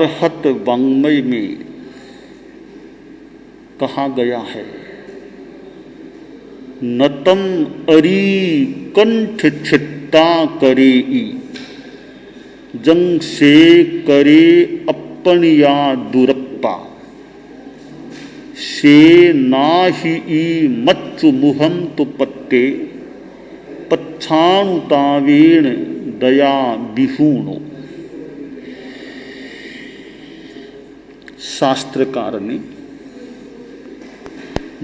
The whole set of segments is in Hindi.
बारहत वाङ्मय में कहा गया है, नतम अरी कंठ छित्ता करे ई, जंग से करे अपन या दुरप्पा, से नाहि ई मच्चु मुहम तो पत्ते, पच्छाणुतावेण दया विहूणो। शास्त्रकार ने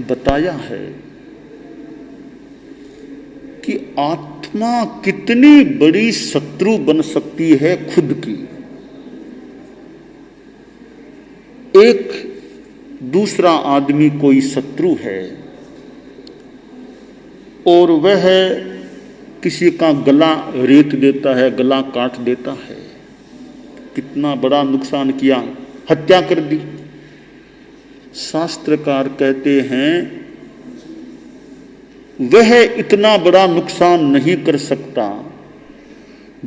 बताया है कि आत्मा कितनी बड़ी शत्रु बन सकती है खुद की। एक दूसरा आदमी कोई शत्रु है और वह किसी का गला रेत देता है, गला काट देता है, कितना बड़ा नुकसान किया, हत्या कर दी। शास्त्रकार कहते हैं वह इतना बड़ा नुकसान नहीं कर सकता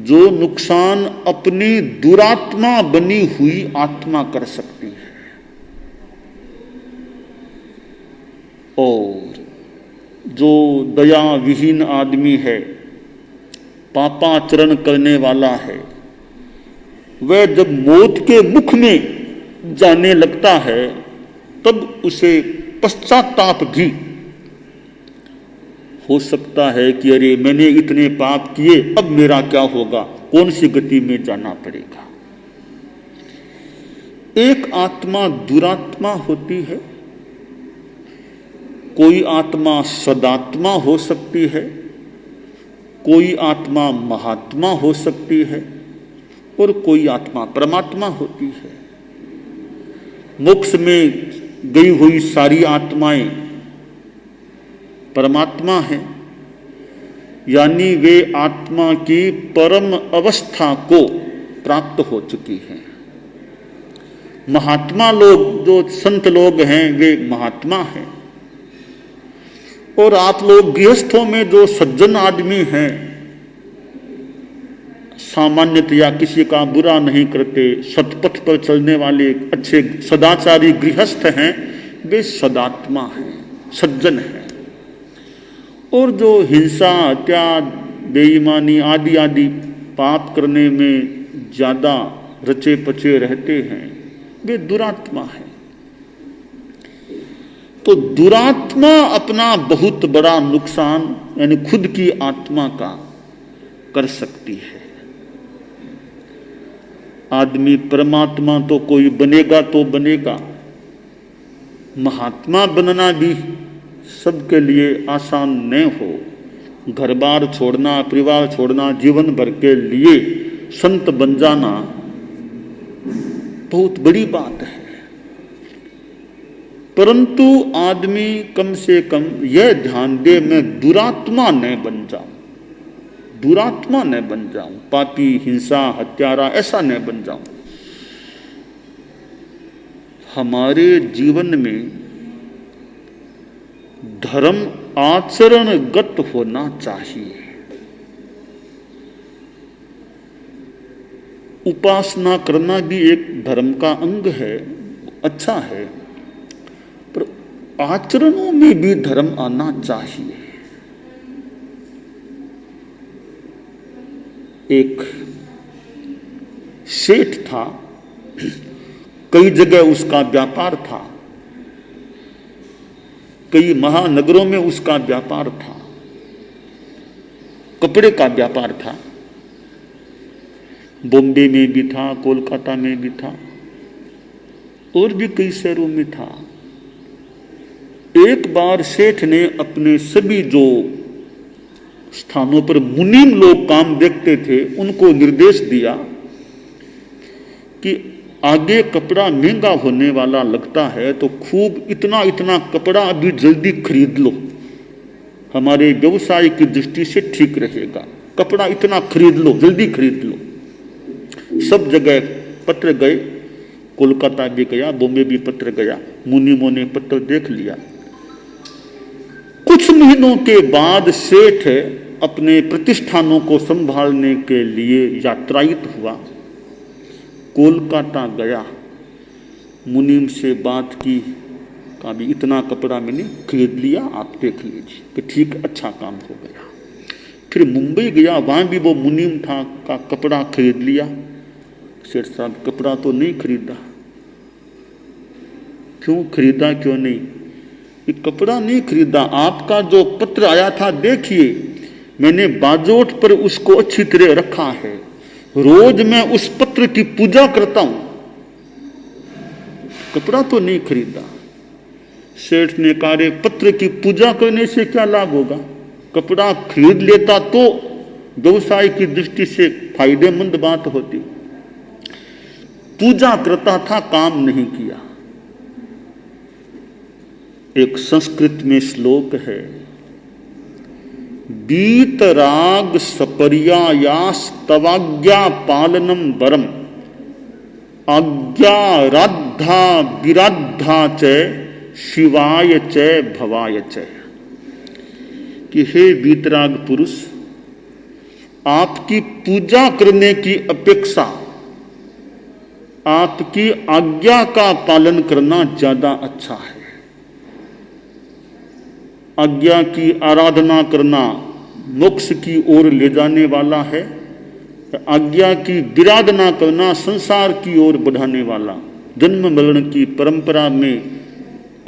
जो नुकसान अपनी दुरात्मा बनी हुई आत्मा कर सकती है। और जो दया विहीन आदमी है, पापाचरण करने वाला है, वह जब मौत के मुख में जाने लगता है तब उसे पश्चाताप भी हो सकता है कि अरे मैंने इतने पाप किए, अब मेरा क्या होगा, कौन सी गति में जाना पड़ेगा। एक आत्मा दुरात्मा होती है, कोई आत्मा सदात्मा हो सकती है, कोई आत्मा महात्मा हो सकती है और कोई आत्मा परमात्मा होती है। मोक्ष में गई हुई सारी आत्माएं परमात्मा हैं, यानी वे आत्मा की परम अवस्था को प्राप्त हो चुकी हैं। महात्मा लोग, जो संत लोग हैं, वे महात्मा हैं। और आप लोग गृहस्थों में जो सज्जन आदमी हैं, सामान्यतया किसी का बुरा नहीं करते, सतपथ पर चलने वाले अच्छे सदाचारी गृहस्थ हैं, वे सदात्मा हैं, सज्जन हैं। और जो हिंसा, हत्या, बेईमानी आदि आदि पाप करने में ज्यादा रचे पचे रहते हैं, वे दुरात्मा हैं। तो दुरात्मा अपना बहुत बड़ा नुकसान यानी खुद की आत्मा का कर सकती है। आदमी परमात्मा तो कोई बनेगा तो बनेगा, महात्मा बनना भी सबके लिए आसान नहीं हो। घर बार छोड़ना, परिवार छोड़ना, जीवन भर के लिए संत बन जाना बहुत बड़ी बात है। परंतु आदमी कम से कम यह ध्यान दे, मैं दुरात्मा न बन जाऊं, दुरात्मा न बन जाऊं, पापी, हिंसा, हत्यारा ऐसा न बन जाऊं। हमारे जीवन में धर्म आचरणगत होना चाहिए। उपासना करना भी एक धर्म का अंग है, अच्छा है, पर आचरणों में भी धर्म आना चाहिए। एक सेठ था, कई जगह उसका व्यापार था, कई महानगरों में उसका व्यापार था, कपड़े का व्यापार था, बॉम्बे में भी था, कोलकाता में भी था, और भी कई शहरों में था। एक बार सेठ ने अपने सभी जो स्थानों पर मुनीम लोग काम देखते थे उनको निर्देश दिया कि आगे कपड़ा महंगा होने वाला लगता है तो खूब इतना इतना कपड़ा अभी जल्दी खरीद लो, हमारे व्यवसाय की दृष्टि से ठीक रहेगा, कपड़ा इतना खरीद लो, जल्दी खरीद लो। सब जगह पत्र गए, कोलकाता भी गया, बॉम्बे भी पत्र गया, मुनीमों ने पत्र देख लिया। कुछ महीनों के बाद सेठ अपने प्रतिष्ठानों को संभालने के लिए यात्रायित हुआ कोलकाता गया, मुनीम से बात की, कहा भी इतना कपड़ा मैंने खरीद लिया, आप देख लीजिए। कि ठीक, अच्छा काम हो गया। फिर मुंबई गया, वहाँ भी वो मुनीम था का कपड़ा खरीद लिया। सेठ साहब कपड़ा तो नहीं खरीदा। क्यों खरीदा, क्यों नहीं? ये कपड़ा नहीं खरीदा, आपका जो पत्र आया था देखिए, मैंने बाजोट पर उसको अच्छी तरह रखा है, रोज मैं उस पत्र की पूजा करता हूं, कपड़ा तो नहीं खरीदा। सेठ ने कहा, रे पत्र की पूजा करने से क्या लाभ होगा? कपड़ा खरीद लेता तो व्यवसाय की दृष्टि से फायदेमंद बात होती। पूजा करता था, काम नहीं किया। एक संस्कृत में श्लोक है, बीतराग सपर्यायास तवाज्ञा पालनम वरम आज्ञा राधा विराधा च शिवाय च भवाय च। कि हे बीतराग पुरुष, आपकी पूजा करने की अपेक्षा आपकी आज्ञा का पालन करना ज्यादा अच्छा है। आज्ञा की आराधना करना मोक्ष की ओर ले जाने वाला है, आज्ञा की विराधना करना संसार की ओर बढ़ाने वाला, जन्म मरण की परंपरा में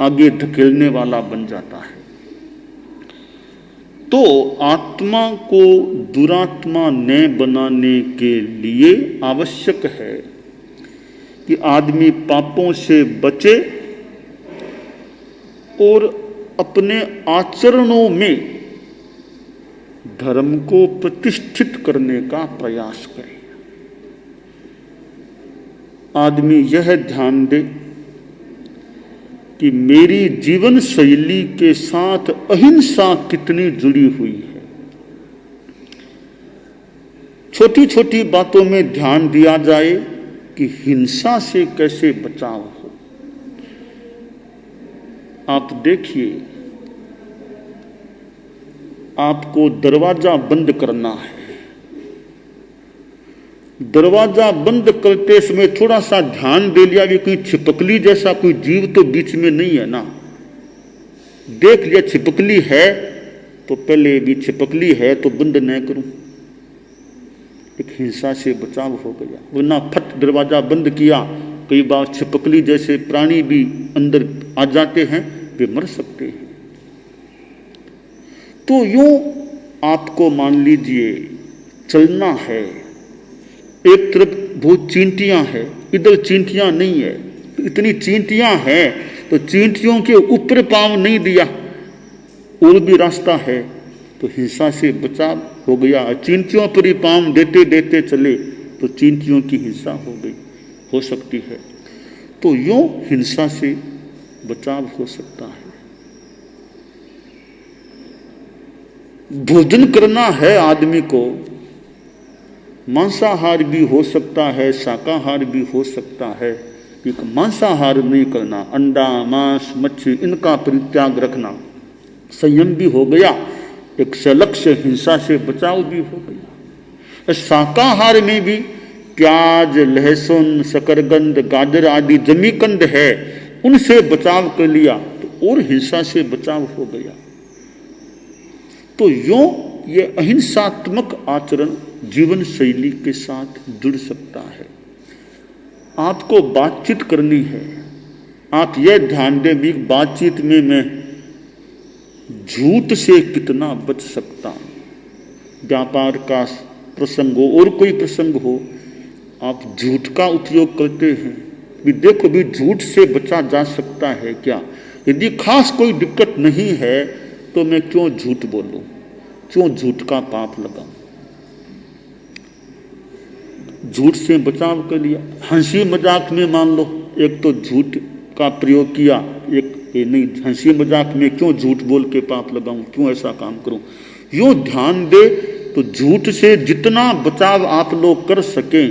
आगे धकेलने वाला बन जाता है। तो आत्मा को दुरात्मा न बनाने के लिए आवश्यक है कि आदमी पापों से बचे और अपने आचरणों में धर्म को प्रतिष्ठित करने का प्रयास करे। आदमी यह ध्यान दे कि मेरी जीवन शैली के साथ अहिंसा कितनी जुड़ी हुई है। छोटी छोटी बातों में ध्यान दिया जाए कि हिंसा से कैसे बचाव हो। आप देखिए, आपको दरवाजा बंद करना है, दरवाजा बंद करते समय थोड़ा सा ध्यान दे लिया भी कोई छिपकली जैसा कोई जीव तो बीच में नहीं है ना। देख लिया छिपकली है तो पहले भी छिपकली है तो बंद न करूं, एक हिंसा से बचाव हो गया। वरना फट दरवाजा बंद किया, कई बार छिपकली जैसे प्राणी भी अंदर आ जाते हैं, वे मर सकते हैं। तो यूं आपको मान लीजिए चलना है, एक तरफ बहुत चींटियां हैं, इधर चींटियां नहीं है, इतनी चींटियां हैं तो चींटियों के ऊपर पांव नहीं दिया, और भी रास्ता है, तो हिंसा से बचाव हो गया। चींटियों पर ही पांव देते देते चले तो चींटियों की हिंसा हो गई, हो सकती है। तो यूं हिंसा से बचाव हो सकता है। भोजन करना है आदमी को, मांसाहार भी हो सकता है, शाकाहार भी हो सकता है। एक मांसाहार नहीं करना, अंडा मांस मच्छी इनका परित्याग रखना, संयम भी हो गया, एक सलक्ष्य हिंसा से बचाव भी हो गया। शाकाहार में भी प्याज लहसुन शकरकंद गाजर आदि जमीकंद है, उनसे बचाव कर लिया तो और हिंसा से बचाव हो गया। तो यूं ये अहिंसात्मक आचरण जीवन शैली के साथ जुड़ सकता है। आपको बातचीत करनी है, आप यह ध्यान दें भी बातचीत में मैं झूठ से कितना बच सकता हूं। व्यापार का प्रसंग हो और कोई प्रसंग हो, आप झूठ का उपयोग करते हैं, भी देखो भी झूठ से बचा जा सकता है क्या। यदि खास कोई दिक्कत नहीं है तो मैं क्यों झूठ बोलूं, क्यों झूठ का पाप लगाऊं। झूठ से बचाव कर लिया। हंसी मजाक में मान लो एक तो झूठ का प्रयोग किया, एक नहीं, हंसी मजाक में क्यों झूठ बोल के पाप लगाऊं, क्यों ऐसा काम करूं। यूं ध्यान दे तो झूठ से जितना बचाव आप लोग कर सकें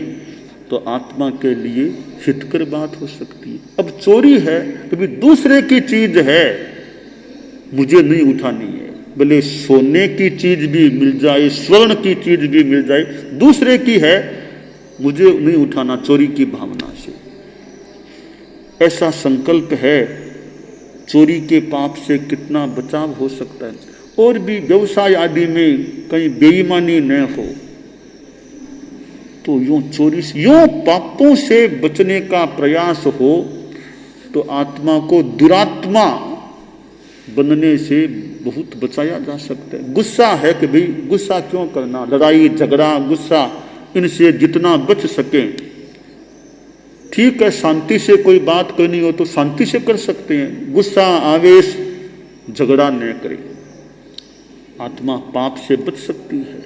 तो आत्मा के लिए हितकर बात हो सकती है। अब चोरी है तो भी दूसरे की चीज है, मुझे नहीं उठानी है, भले सोने की चीज भी मिल जाए, स्वर्ण की चीज भी मिल जाए, दूसरे की है, मुझे नहीं उठाना चोरी की भावना से। ऐसा संकल्प है, चोरी के पाप से कितना बचाव हो सकता है। और भी व्यवसाय आदि में कहीं बेईमानी न हो, तो यूं चोरी से, यूं पापों से बचने का प्रयास हो तो आत्मा को दुरात्मा बनने से बहुत बचाया जा सकता है। गुस्सा है कि भाई गुस्सा क्यों करना, लड़ाई झगड़ा गुस्सा, इनसे जितना बच सके ठीक है। शांति से कोई बात करनी हो तो शांति से कर सकते हैं, गुस्सा आवेश झगड़ा न करें, आत्मा पाप से बच सकती है।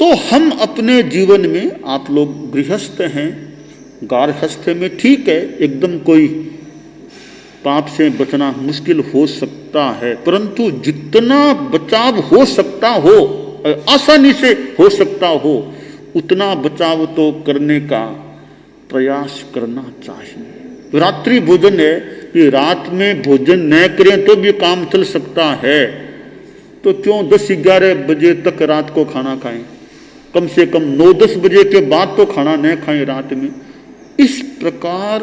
तो हम अपने जीवन में, आप लोग गृहस्थ हैं, गार्हस्थ में ठीक है, एकदम कोई पाप से बचना मुश्किल हो सकता है, परंतु जितना बचाव हो सकता हो, आसानी से हो सकता हो, उतना बचाव तो करने का प्रयास करना चाहिए। रात्रि भोजन है कि रात में भोजन न करें तो भी काम चल सकता है, तो क्यों 10-11 बजे तक रात को खाना खाएं? कम से कम 9-10 बजे के बाद तो खाना न खाएं रात में। इस प्रकार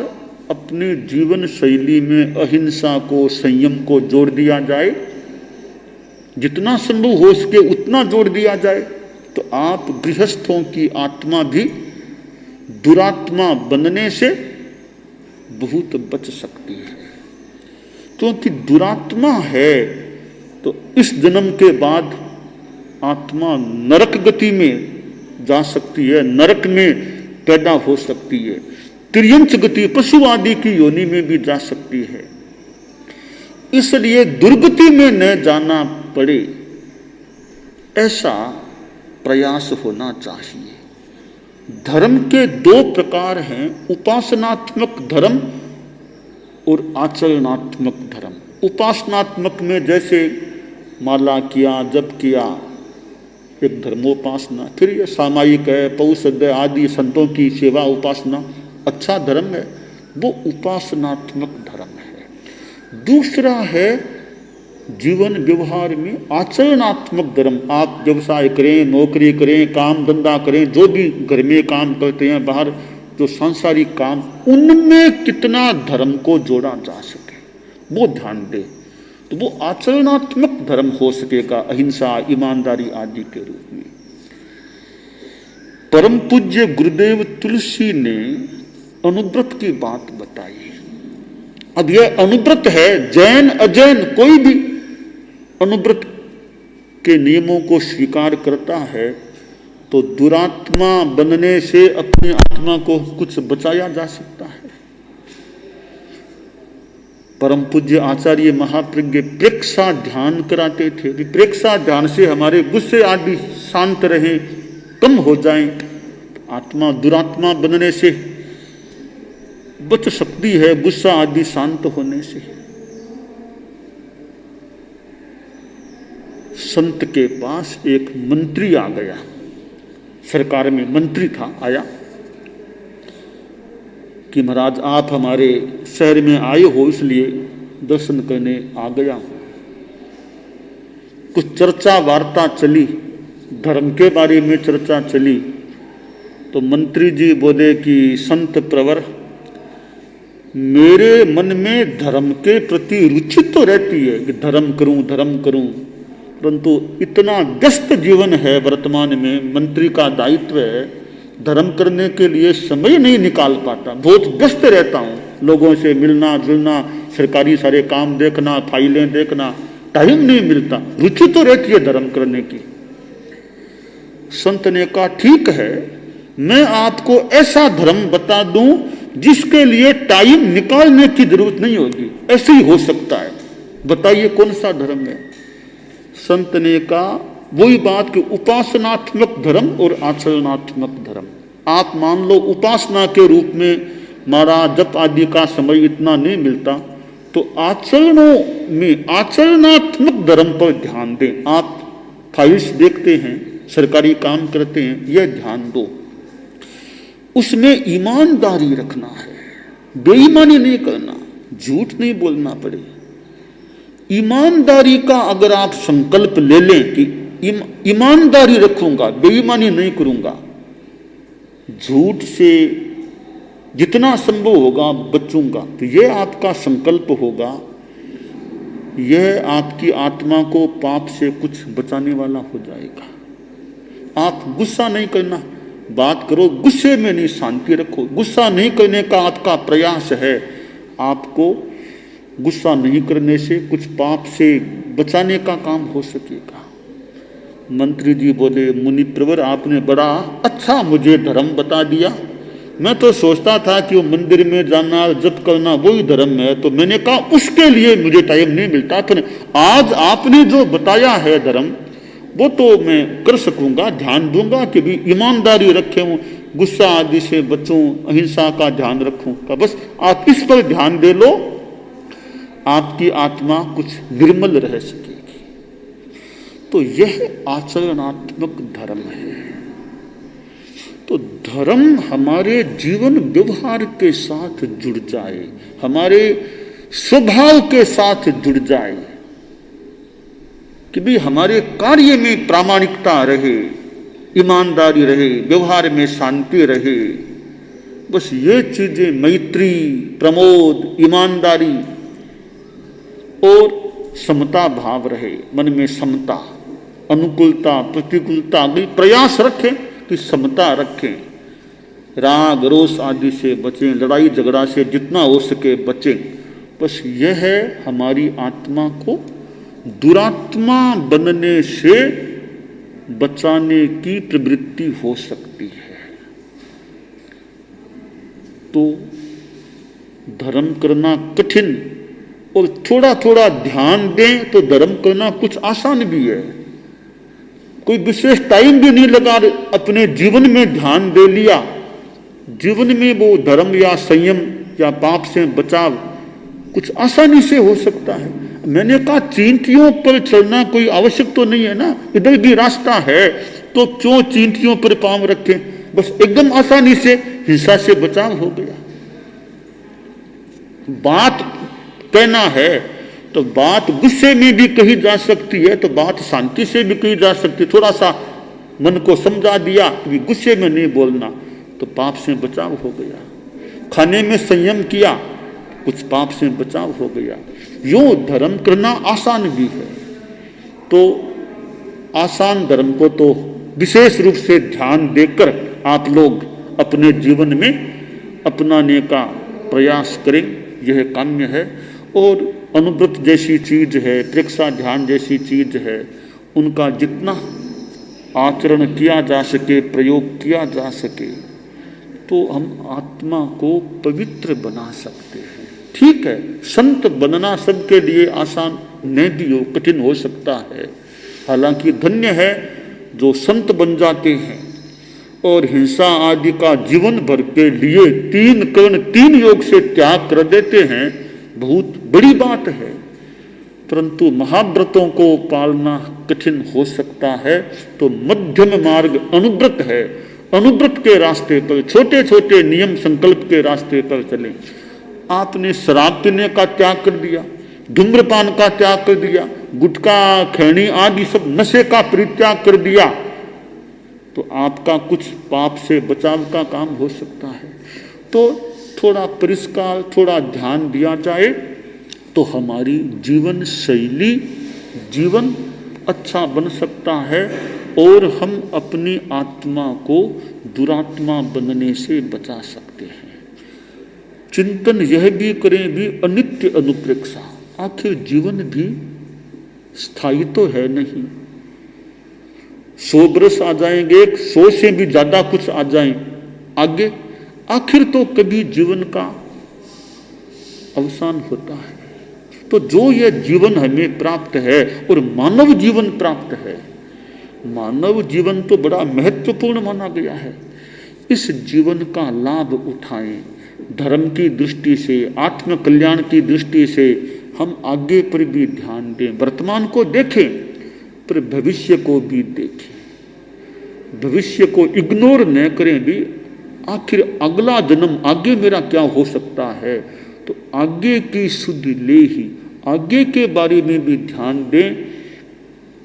अपने जीवन शैली में अहिंसा को, संयम को जोड़ दिया जाए, जितना संभव हो सके उतना जोड़ दिया जाए, तो आप गृहस्थों की आत्मा भी दुरात्मा बनने से बहुत बच सकती है। क्योंकि दुरात्मा है तो इस जन्म के बाद आत्मा नरक गति में जा सकती है, नरक में पैदा हो सकती है, तिर्यंच गति पशु आदि की योनि में भी जा सकती है। इसलिए दुर्गति में न जाना पड़े, ऐसा प्रयास होना चाहिए। धर्म के 2 प्रकार हैं, उपासनात्मक धर्म और आचरणात्मक धर्म। उपासनात्मक में जैसे माला किया, जप किया, एक धर्मोपासना, फिर ये सामायिक है, पौषध्य आदि संतों की सेवा उपासना, अच्छा धर्म है, वो उपासनात्मक धर्म है। दूसरा है जीवन व्यवहार में आचरणात्मक धर्म। आप व्यवसाय करें, नौकरी करें, काम धंधा करें, जो भी घर में काम करते हैं, बाहर जो सांसारिक काम, उनमें कितना धर्म को जोड़ा जा सके वो ध्यान दे, तो वो आचरणात्मक धर्म हो सकेगा, अहिंसा, ईमानदारी आदि के रूप में। परम पूज्य गुरुदेव तुलसी ने अनुव्रत की बात बताई। अब यह अनुव्रत है, जैन अजैन कोई भी अनुव्रत के नियमों को स्वीकार करता है तो दुरात्मा बनने से अपनी आत्मा को कुछ बचाया जा सकता है। परम पूज्य आचार्य महाप्रज्ञ प्रेक्षा ध्यान कराते थे। प्रेक्षा ध्यान से हमारे गुस्से आदि शांत रहे, कम हो जाएं, आत्मा दुरात्मा बनने से बच सकती है, गुस्सा आदि शांत होने से। संत के पास एक मंत्री आ गया, सरकार में मंत्री था, आया कि महाराज आप हमारे शहर में आए हो, इसलिए दर्शन करने आ गया। कुछ चर्चा वार्ता चली, धर्म के बारे में चर्चा चली, तो मंत्री जी बोले कि संत प्रवर, मेरे मन में धर्म के प्रति रुचि तो रहती है कि धर्म करूं, परंतु इतना व्यस्त जीवन है वर्तमान में, मंत्री का दायित्व है, धर्म करने के लिए समय नहीं निकाल पाता, बहुत व्यस्त रहता हूं, लोगों से मिलना जुलना, सरकारी सारे काम देखना, फाइलें देखना, टाइम नहीं मिलता, रुचि तो रहती है धर्म करने की। संत ने कहा ठीक है, मैं आपको ऐसा धर्म बता दूं जिसके लिए टाइम निकालने की जरूरत नहीं होगी, ऐसे ही हो सकता है, बताइए कौन सा धर्म है। संत ने कहा वही बात कि उपासनात्मक धर्म और आचरणात्मक धर्म। आप मान लो उपासना के रूप में महाराज जप आदि का समय इतना नहीं मिलता, तो आचरणों में आचरणात्मक धर्म पर ध्यान दें। आप फाइल्स देखते हैं, सरकारी काम करते हैं, यह ध्यान दो, उसमें ईमानदारी रखना है, बेईमानी नहीं करना, झूठ नहीं बोलना पड़े। ईमानदारी का अगर आप संकल्प ले लें कि ईमानदारी रखूंगा, बेईमानी नहीं करूंगा, झूठ से जितना संभव होगा बचूंगा। तो यह आपका संकल्प होगा, यह आपकी आत्मा को पाप से कुछ बचाने वाला हो जाएगा। आप गुस्सा नहीं करना, बात करो गुस्से में नहीं, शांति रखो। गुस्सा नहीं करने का आपका प्रयास है, आपको गुस्सा नहीं करने से कुछ पाप से बचाने का काम हो सकेगा। मंत्री जी बोले, मुनिप्रवर आपने बड़ा अच्छा मुझे धर्म बता दिया। मैं तो सोचता था कि वो मंदिर में जाना जप करना वही धर्म है, तो मैंने कहा उसके लिए मुझे टाइम नहीं मिलता। फिर आज आपने जो बताया है धर्म, वो तो मैं कर सकूंगा, ध्यान दूंगा कि भी ईमानदारी रखे, गुस्सा आदि से बचूं, अहिंसा का ध्यान रखूं। का बस आप इस पर ध्यान दे लो, आपकी आत्मा कुछ निर्मल रह सकेगी। तो यह आचरणात्मक धर्म है। तो धर्म हमारे जीवन व्यवहार के साथ जुड़ जाए, हमारे स्वभाव के साथ जुड़ जाए, कि भी हमारे कार्य में प्रामाणिकता रहे, ईमानदारी रहे, व्यवहार में शांति रहे। बस ये चीजें, मैत्री, प्रमोद, ईमानदारी और समता भाव रहे, मन में समता, अनुकूलता, प्रतिकूलता, प्रयास रखें कि समता रखें, राग रोष आदि से बचें, लड़ाई झगड़ा से जितना हो सके बचें। बस यह है हमारी आत्मा को दुरात्मा बनने से बचाने की प्रवृत्ति हो सकती है। तो धर्म करना कठिन और थोड़ा थोड़ा ध्यान दें तो धर्म करना कुछ आसान भी है। कोई विशेष टाइम भी नहीं लगा, अपने जीवन में ध्यान दे लिया, जीवन में वो धर्म या संयम या पाप से बचाव कुछ आसानी से हो सकता है। मैंने कहा चींटियों पर चलना कोई आवश्यक तो नहीं है ना, इधर भी रास्ता है, तो क्यों चींटियों पर पांव रखें। बस एकदम आसानी से हिंसा से बचाव हो गया। बात कहना है तो बात गुस्से में भी कही जा सकती है, तो बात शांति से भी कही जा सकती है। थोड़ा सा मन को समझा दिया कि गुस्से में नहीं बोलना, तो पाप से बचाव हो गया। खाने में संयम किया, कुछ पाप से बचाव हो गया। यूं धर्म करना आसान भी है। तो आसान धर्म को तो विशेष रूप से ध्यान देकर आप लोग अपने जीवन में अपनाने का प्रयास करें, यह काम्य है। और अनुव्रत जैसी चीज है, प्रेक्षा ध्यान जैसी चीज है, उनका जितना आचरण किया जा सके, प्रयोग किया जा सके, तो हम आत्मा को पवित्र बना सकते हैं। ठीक है, संत बनना सबके लिए आसान नहीं भी हो, कठिन हो सकता है। हालांकि धन्य है जो संत बन जाते हैं और हिंसा आदि का जीवन भर के लिए 3 कर्ण 3 योग से त्याग कर देते हैं, बहुत बड़ी बात है। परंतु महाव्रतों को पालना कठिन हो सकता है, तो मध्यम मार्ग अनुव्रत है। अनुव्रत के रास्ते पर, छोटे छोटे नियम संकल्प के रास्ते पर चलें। आपने शराब पीने का त्याग कर दिया, धूम्रपान का त्याग कर दिया, गुटखा खैनी आदि सब नशे का परित्याग कर दिया, तो आपका कुछ पाप से बचाव का काम हो सकता है। तो थोड़ा परिष्कार, थोड़ा ध्यान दिया जाए तो हमारी जीवन शैली, जीवन अच्छा बन सकता है और हम अपनी आत्मा को दुरात्मा बनने से बचा सकते हैं। चिंतन यह भी करें भी अनित्य अनुप्रेक्षा, आखिर जीवन भी स्थायी तो है नहीं। 100 वर्ष आ जाएंगे, 100 से भी ज्यादा कुछ आ जाए आगे, आखिर तो कभी जीवन का अवसान होता है। तो जो यह जीवन हमें प्राप्त है और मानव जीवन प्राप्त है, मानव जीवन तो बड़ा महत्वपूर्ण माना गया है। इस जीवन का लाभ उठाएं, धर्म की दृष्टि से, आत्म कल्याण की दृष्टि से हम आगे पर भी ध्यान दें। वर्तमान को देखें पर भविष्य को भी देखें, भविष्य को इग्नोर न करें भी। आखिर अगला जन्म आगे मेरा क्या हो सकता है, तो आगे की सुध ले ही, आगे के बारे में भी ध्यान दें।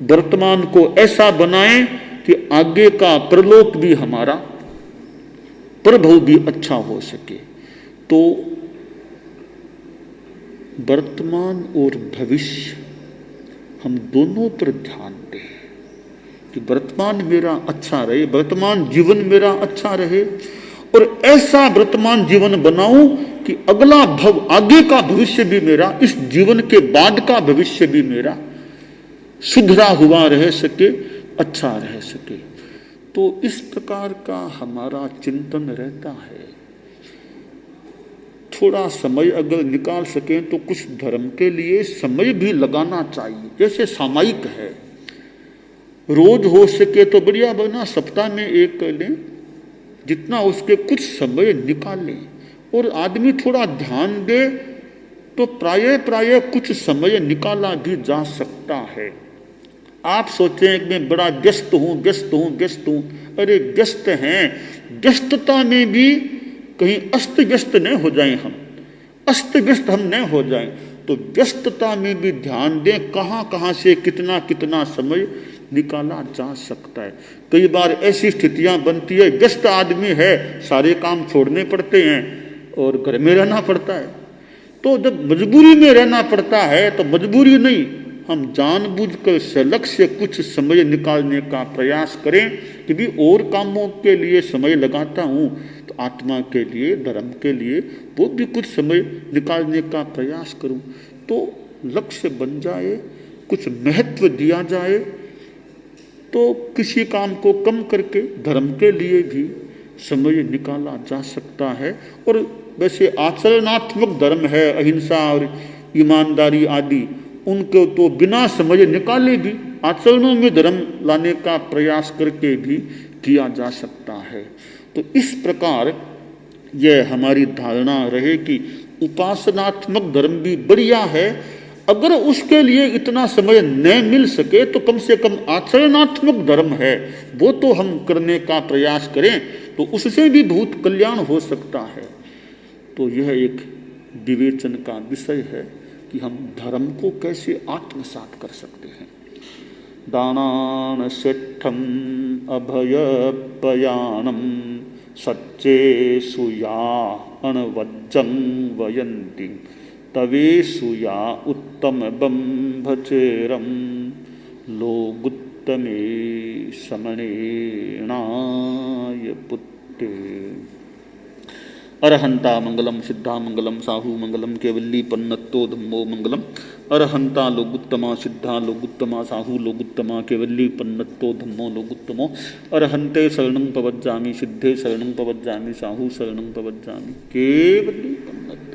वर्तमान को ऐसा बनाएं कि आगे का परलोक भी हमारा प्रभव भी अच्छा हो सके। तो वर्तमान और भविष्य हम दोनों पर ध्यान दें कि वर्तमान मेरा अच्छा रहे, वर्तमान जीवन मेरा अच्छा रहे, और ऐसा वर्तमान जीवन बनाऊं कि अगला आगे का भविष्य भी मेरा, इस जीवन के बाद का भविष्य भी मेरा सुधरा हुआ रह सके, अच्छा रह सके। तो इस प्रकार का हमारा चिंतन रहता है। थोड़ा समय अगर निकाल सकें तो कुछ धर्म के लिए समय भी लगाना चाहिए। जैसे सामायिक है, रोज हो सके तो बढ़िया बना, सप्ताह में एक कर लें, जितना उसके कुछ समय निकालें, और आदमी थोड़ा ध्यान दे तो प्राय कुछ समय निकाला भी जा सकता है। आप सोचें कि मैं बड़ा व्यस्त हूं, अरे व्यस्त हैं, व्यस्तता में भी कहीं अस्त व्यस्त न हो जाएं, हम अस्त व्यस्त हम न हो जाएं। तो व्यस्तता में भी ध्यान दें, कहाँ से कितना समय निकाला जा सकता है। कई बार ऐसी स्थितियां बनती है, व्यस्त आदमी है, सारे काम छोड़ने पड़ते हैं और घर में रहना पड़ता है। तो जब मजबूरी में रहना पड़ता है तो मजबूरी नहीं, हम जानबूझकर सलग से कुछ समय निकालने का प्रयास करें कि भी और कामों के लिए समय लगाता हूँ तो आत्मा के लिए, धर्म के लिए वो भी कुछ समय निकालने का प्रयास करूँ। तो लक्ष्य बन जाए, कुछ महत्व दिया जाए, तो किसी काम को कम करके धर्म के लिए भी समय निकाला जा सकता है। और वैसे आचरणात्मक धर्म है, अहिंसा और ईमानदारी आदि, उनको तो बिना समय निकाले भी आचरणों में धर्म लाने का प्रयास करके भी किया जा सकता है। तो इस प्रकार यह हमारी धारणा रहे कि उपासनात्मक धर्म भी बढ़िया है। अगर उसके लिए इतना समय न मिल सके तो कम से कम आचरणात्मक धर्म है वो तो हम करने का प्रयास करें, तो उससे भी बहुत कल्याण हो सकता है। तो यह एक विवेचन का विषय है कि हम धर्म को कैसे आत्मसात कर सकते हैं। दानान सिद्धम अभयपयाणम सच्चेषु या अणवज्जं वयन्ति तवेषु या उत्तम बंभचेरम लोगुत्तमे समणेणाय पुत्ते। अरहंता मंगलम, सिद्धा मंगलम, साहू मंगलम, केवल्ली पन्नत्तो धम्मो मंगलम। अरहंता लोगुत्तमा, सिद्धा लोगुत्तमा, साहू लोगुत्तमा, केवल्ली पन्नत्तो धम्मो लोगुत्तमो। अरहंते शरणं पवज्जामि, सिद्धे शरणं पवज्जामि, साहू शरणं पवज्जामि, केवल्ली पन्नत्तो।